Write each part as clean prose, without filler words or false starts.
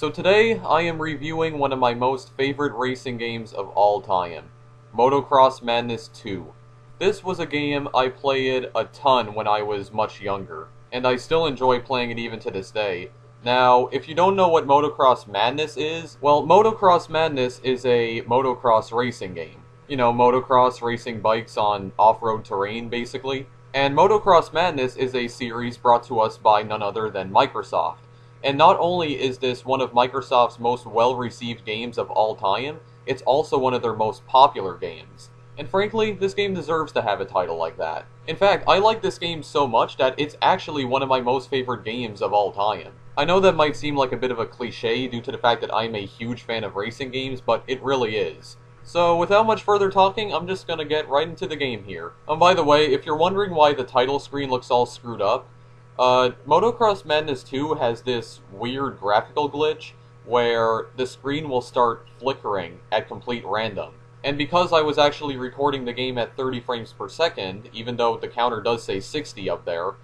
So today, I am reviewing one of my most favorite racing games of all time, Motocross Madness 2. This was a game I played a ton when I was much younger, and I still enjoy playing it even to this day. Now, if you don't know what Motocross Madness is, well, Motocross Madness is a motocross racing game. You know, motocross racing bikes on off-road terrain, basically. And Motocross Madness is a series brought to us by none other than Microsoft. And not only is this one of Microsoft's most well-received games of all time, it's also one of their most popular games. And frankly, this game deserves to have a title like that. In fact, I like this game so much that it's actually one of my most favorite games of all time. I know that might seem like a bit of a cliche due to the fact that I'm a huge fan of racing games, but it really is. So without much further talking, I'm just gonna get right into the game here. By the way, if you're wondering why the title screen looks all screwed up, Motocross Madness 2 has this weird graphical glitch where the screen will start flickering at complete random. And because I was actually recording the game at 30 frames per second, even though the counter does say 60 up there,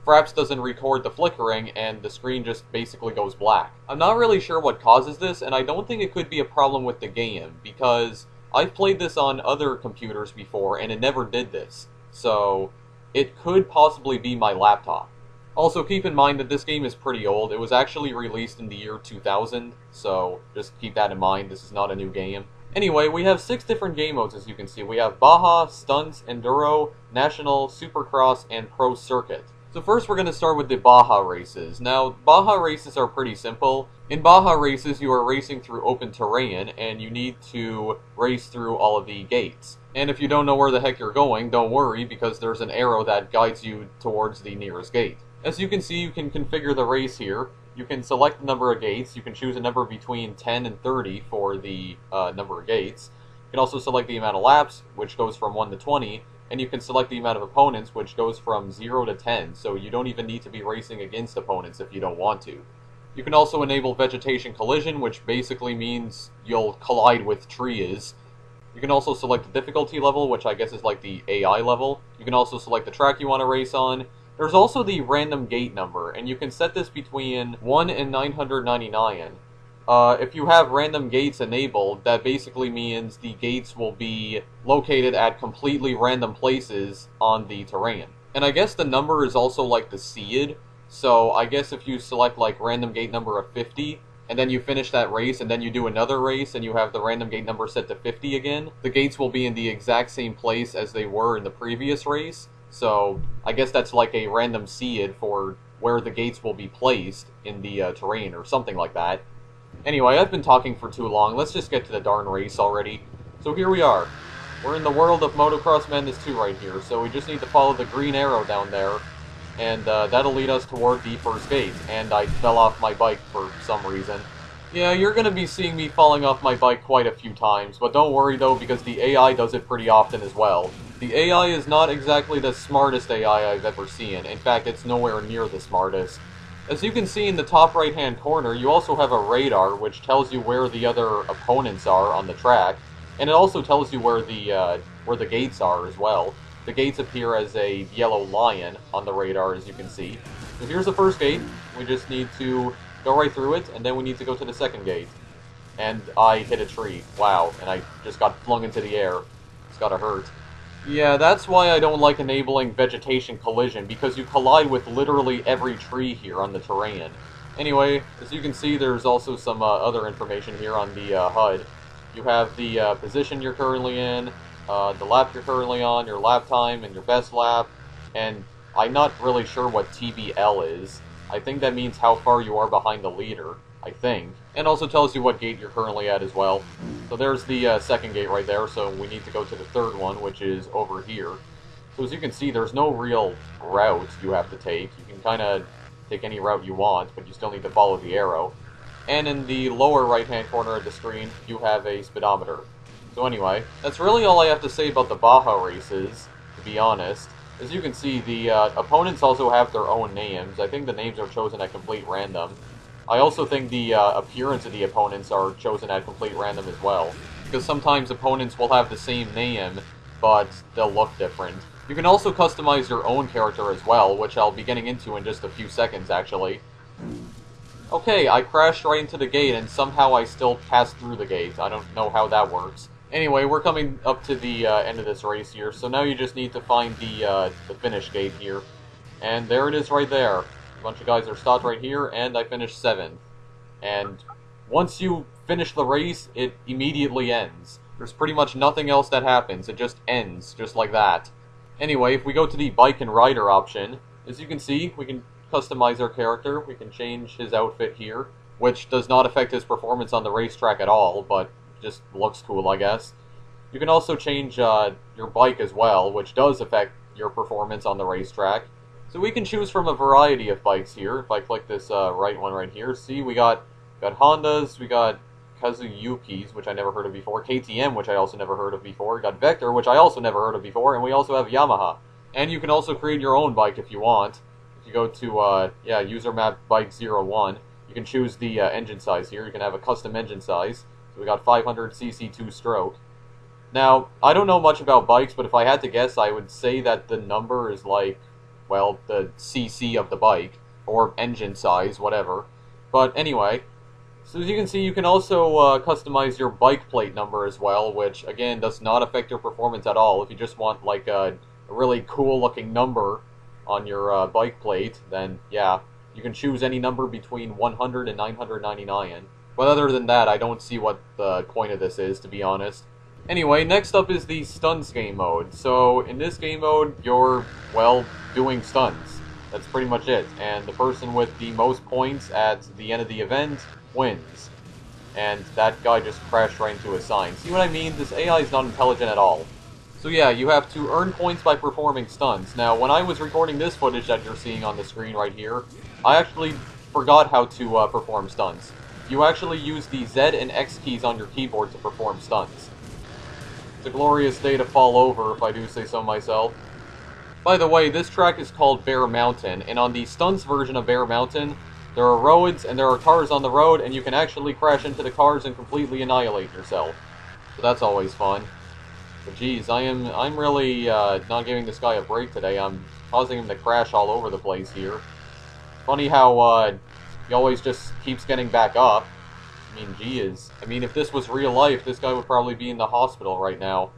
Fraps doesn't record the flickering and the screen just basically goes black. I'm not really sure what causes this, and I don't think it could be a problem with the game, because I've played this on other computers before and it never did this. So it could possibly be my laptop. Also, keep in mind that this game is pretty old. It was actually released in the year 2000, so just keep that in mind. This is not a new game. Anyway, we have 6 different game modes, as you can see. We have Baja, Stunts, Enduro, National, Supercross, and Pro Circuit. So first we're going to start with the Baja Races. Now, Baja Races are pretty simple. In Baja Races, you are racing through open terrain, and you need to race through all of the gates. And if you don't know where the heck you're going, don't worry, because there's an arrow that guides you towards the nearest gate. As you can see, you can configure the race here. You can select the number of gates. You can choose a number between 10 and 30 for the number of gates. You can also select the amount of laps, which goes from 1 to 20, and you can select the amount of opponents, which goes from 0 to 10, so you don't even need to be racing against opponents if you don't want to. You can also enable vegetation collision, which basically means you'll collide with trees. You can also select the difficulty level, which I guess is like the AI level. You can also select the track you want to race on. There's also the random gate number, and you can set this between 1 and 999. If you have random gates enabled, that basically means the gates will be located at completely random places on the terrain. And I guess the number is also like the seed, so I guess if you select like random gate number of 50, and then you finish that race, and then you do another race, and you have the random gate number set to 50 again, the gates will be in the exact same place as they were in the previous race. So, I guess that's like a random seed for where the gates will be placed in the terrain or something like that. Anyway, I've been talking for too long. Let's just get to the darn race already. So here we are. We're in the world of Motocross Madness 2 right here, so we just need to follow the green arrow down there, and that'll lead us toward the first gate. And I fell off my bike for some reason. Yeah, you're going to be seeing me falling off my bike quite a few times, but don't worry though, because the AI does it pretty often as well. The AI is not exactly the smartest AI I've ever seen. In fact, it's nowhere near the smartest. As you can see in the top right-hand corner, you also have a radar, which tells you where the other opponents are on the track, and it also tells you where the gates are as well. The gates appear as a yellow lion on the radar, as you can see. So here's the first gate. We just need to go right through it, and then we need to go to the second gate. And I hit a tree. Wow, and I just got flung into the air. It's gotta hurt. Yeah, that's why I don't like enabling vegetation collision, because you collide with literally every tree here on the terrain. Anyway, as you can see, there's also some other information here on the HUD. You have the position you're currently in, the lap you're currently on, your lap time, and your best lap, and I'm not really sure what TBL is. I think that means how far you are behind the leader, I think. And also tells you what gate you're currently at as well. So there's the second gate right there, so we need to go to the third one, which is over here. So as you can see, there's no real route you have to take. You can kind of take any route you want, but you still need to follow the arrow. And in the lower right-hand corner of the screen, you have a speedometer. So anyway, that's really all I have to say about the Baja Races, to be honest. As you can see, the opponents also have their own names. I think the names are chosen at complete random. I also think the appearance of the opponents are chosen at complete random as well, because sometimes opponents will have the same name, but they'll look different. You can also customize your own character as well, which I'll be getting into in just a few seconds, actually. Okay, I crashed right into the gate, and somehow I still passed through the gate. I don't know how that works. Anyway, we're coming up to the end of this race here, so now you just need to find the finish gate here. And there it is right there. A bunch of guys are stopped right here, and I finished 7th. And once you finish the race, it immediately ends. There's pretty much nothing else that happens. It just ends, just like that. Anyway, if we go to the bike and rider option, as you can see, we can customize our character. We can change his outfit here, which does not affect his performance on the racetrack at all, but just looks cool, I guess. You can also change your bike as well, which does affect your performance on the racetrack. So we can choose from a variety of bikes here. If I click this right one right here, see, we got Hondas, we got Kazuyukis, which I never heard of before, KTM, which I also never heard of before, we got Vector, which I also never heard of before, and we also have Yamaha. And you can also create your own bike if you want. If you go to, user map bike 01, you can choose the engine size here. You can have a custom engine size. So we got 500cc 2-stroke. Now, I don't know much about bikes, but if I had to guess, I would say that the number is like, well, the cc of the bike, or engine size, whatever. But anyway, so as you can see, you can also customize your bike plate number as well, which, again, does not affect your performance at all. If you just want, like, a really cool-looking number on your bike plate, then, yeah, you can choose any number between 100 and 999. But other than that, I don't see what the point of this is, to be honest. Anyway, next up is the Stunts game mode. So, in this game mode, you're, well, doing stunts. That's pretty much it. And the person with the most points at the end of the event wins. And that guy just crashed right into a sign. See what I mean? This AI is not intelligent at all. So yeah, you have to earn points by performing stunts. Now, when I was recording this footage that you're seeing on the screen right here, I actually forgot how to perform stunts. You actually use the Z and X keys on your keyboard to perform stunts. It's a glorious day to fall over, if I do say so myself. By the way, this track is called Bear Mountain, and on the stunts version of Bear Mountain, there are roads and there are cars on the road, and you can actually crash into the cars and completely annihilate yourself. So that's always fun. But geez, I'm really not giving this guy a break today. I'm causing him to crash all over the place here. Funny how he always just keeps getting back up. I mean, geez. I mean, if this was real life, this guy would probably be in the hospital right now.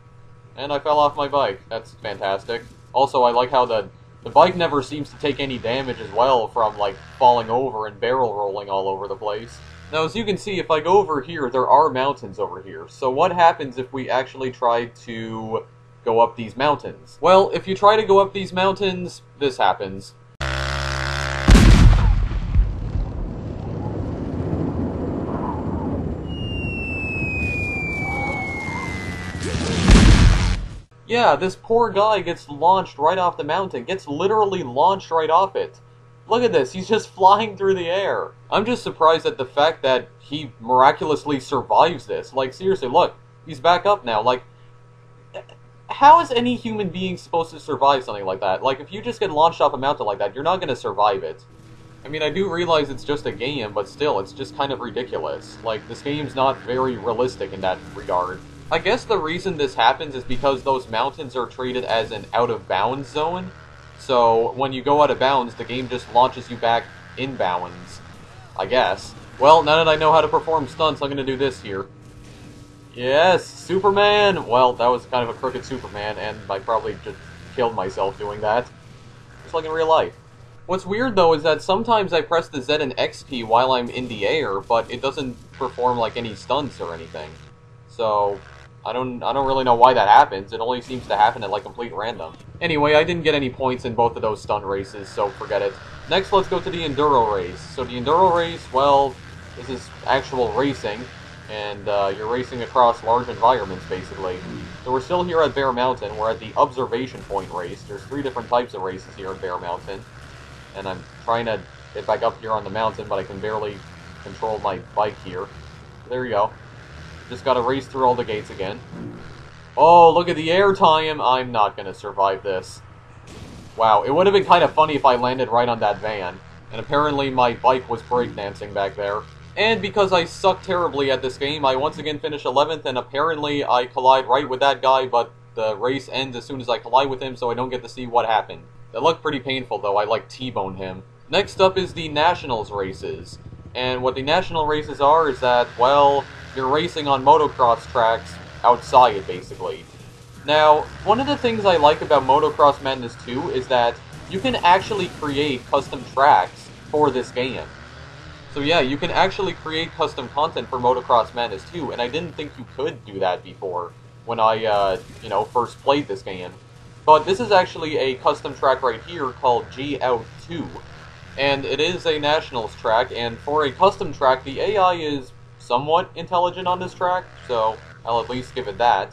And I fell off my bike. That's fantastic. Also, I like how the bike never seems to take any damage as well from, like, falling over and barrel rolling all over the place. Now, as you can see, if I go over here, there are mountains over here. So what happens if we actually try to go up these mountains? Well, if you try to go up these mountains, this happens. Yeah, this poor guy gets launched right off the mountain. Gets literally launched right off it. Look at this, he's just flying through the air. I'm just surprised at the fact that he miraculously survives this. Like, seriously, look, he's back up now. Like, how is any human being supposed to survive something like that? Like, if you just get launched off a mountain like that, you're not going to survive it. I mean, I do realize it's just a game, but still, it's just kind of ridiculous. Like, this game's not very realistic in that regard. I guess the reason this happens is because those mountains are treated as an out-of-bounds zone. So, when you go out of bounds, the game just launches you back in bounds, I guess. Well, now that I know how to perform stunts, I'm going to do this here. Yes, Superman! Well, that was kind of a crooked Superman, and I probably just killed myself doing that. Just like in real life. What's weird, though, is that sometimes I press the Z and X key while I'm in the air, but it doesn't perform, like, any stunts or anything. So, I don't really know why that happens. It only seems to happen at, like, complete random. Anyway, I didn't get any points in both of those stunt races, so forget it. Next, let's go to the Enduro race. So the Enduro race, well, this is actual racing, and you're racing across large environments, basically. So we're still here at Bear Mountain. We're at the observation point race. There's 3 different types of races here at Bear Mountain. And I'm trying to get back up here on the mountain, but I can barely control my bike here. There you go. Just gotta race through all the gates again. Oh, look at the air time! I'm not gonna survive this. Wow, it would have been kind of funny if I landed right on that van. And apparently my bike was breakdancing back there. And because I suck terribly at this game, I once again finish 11th, and apparently I collide right with that guy, but the race ends as soon as I collide with him, so I don't get to see what happened. That looked pretty painful, though. I, like, T-boned him. Next up is the Nationals races. And what the national races are is that, well, you're racing on motocross tracks outside, basically. Now, one of the things I like about Motocross Madness 2 is that you can actually create custom tracks for this game. So yeah, you can actually create custom content for Motocross Madness 2, and I didn't think you could do that before when I, first played this game. But this is actually a custom track right here called G Out 2, and it is a nationals track, and for a custom track, the AI is somewhat intelligent on this track, so I'll at least give it that.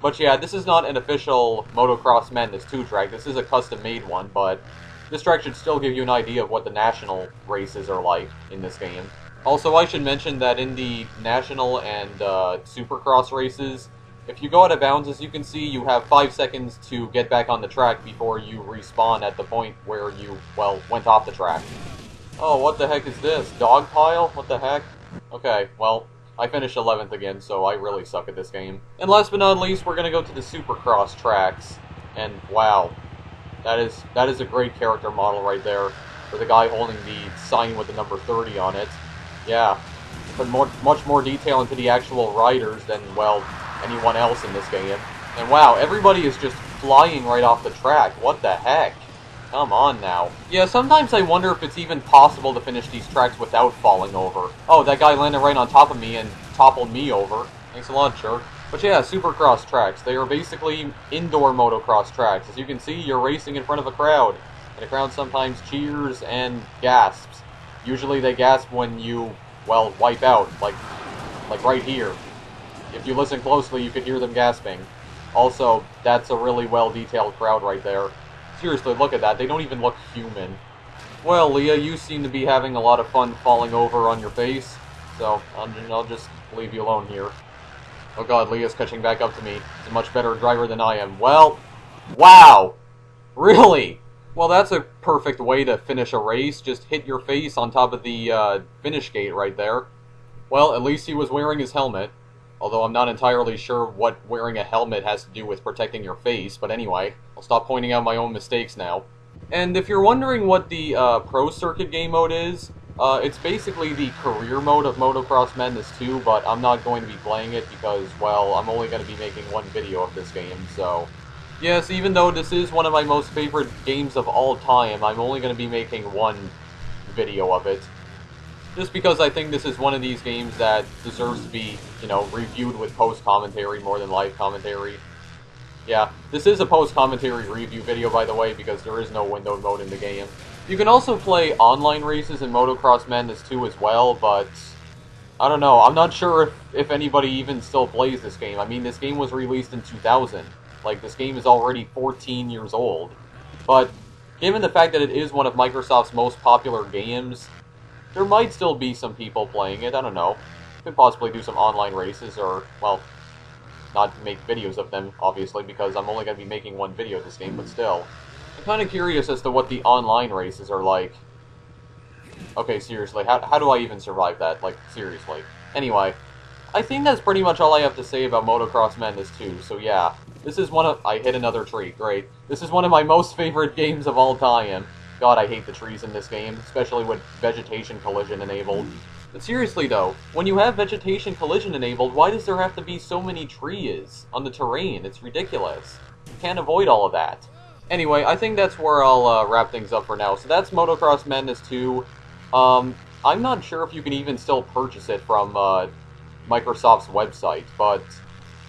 But yeah, this is not an official Motocross Madness 2 track, this is a custom-made one, but this track should still give you an idea of what the national races are like in this game. Also, I should mention that in the national and Supercross races, if you go out of bounds, as you can see, you have 5 seconds to get back on the track before you respawn at the point where you, well, went off the track. Oh, what the heck is this? Dog pile? What the heck? Okay, well, I finished 11th again, so I really suck at this game. And last but not least, we're gonna go to the Supercross tracks. And wow, that is a great character model right there, for the guy holding the sign with the number 30 on it. Yeah, put much more detail into the actual riders than, well, anyone else in this game. And wow, everybody is just flying right off the track. What the heck? Come on now. Yeah, sometimes I wonder if it's even possible to finish these tracks without falling over. Oh, that guy landed right on top of me and toppled me over. Thanks a lot, jerk. But yeah, Supercross tracks. They are basically indoor motocross tracks. As you can see, you're racing in front of a crowd. And the crowd sometimes cheers and gasps. Usually they gasp when you, well, wipe out, like right here. If you listen closely, you could hear them gasping. Also, that's a really well-detailed crowd right there. Seriously, look at that. They don't even look human. Well, Leah, you seem to be having a lot of fun falling over on your face, so I'll just leave you alone here. Oh god, Leah's catching back up to me. She's a much better driver than I am. Well, wow! Really? Well, that's a perfect way to finish a race. Just hit your face on top of the finish gate right there. Well, at least he was wearing his helmet. Although I'm not entirely sure what wearing a helmet has to do with protecting your face, but anyway, I'll stop pointing out my own mistakes now. And if you're wondering what the Pro Circuit game mode is, it's basically the career mode of Motocross Madness 2, but I'm not going to be playing it because, well, I'm only going to be making one video of this game, so... Yes, even though this is one of my most favorite games of all time, I'm only going to be making one video of it. Just because I think this is one of these games that deserves to be, reviewed with post-commentary more than live commentary. Yeah, this is a post-commentary review video, by the way, because there is no windowed mode in the game. You can also play online races in Motocross Madness 2 as well, but... I don't know, I'm not sure if anybody even still plays this game. I mean, this game was released in 2000. Like, this game is already 14 years old. But, given the fact that it is one of Microsoft's most popular games... there might still be some people playing it, I don't know. Could possibly do some online races, or, well, not make videos of them, obviously, because I'm only going to be making one video of this game, but still. I'm kind of curious as to what the online races are like. Okay, seriously, how do I even survive that? Like, seriously. Anyway, I think that's pretty much all I have to say about Motocross Madness 2, so yeah. This is one of... I hit another tree, great. This is one of my most favorite games of all time. God, I hate the trees in this game, especially with vegetation collision enabled. But seriously though, when you have vegetation collision enabled, why does there have to be so many trees on the terrain? It's ridiculous. You can't avoid all of that. Anyway, I think that's where I'll wrap things up for now. So that's Motocross Madness 2. I'm not sure if you can even still purchase it from Microsoft's website, but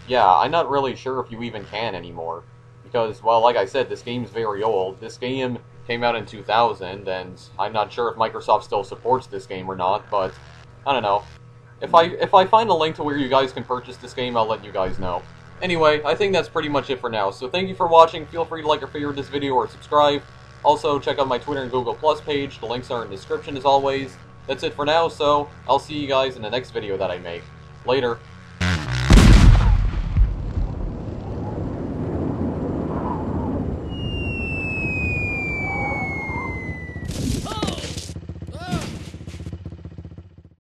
yeah, I'm not really sure if you even can anymore. Because, well, like I said, this game's very old. This game came out in 2000, and I'm not sure if Microsoft still supports this game or not, but I don't know. If I find a link to where you guys can purchase this game, I'll let you guys know. Anyway, I think that's pretty much it for now, so thank you for watching. Feel free to like or favorite this video or subscribe. Also, check out my Twitter and Google Plus page. The links are in the description as always. That's it for now, so I'll see you guys in the next video that I make. Later.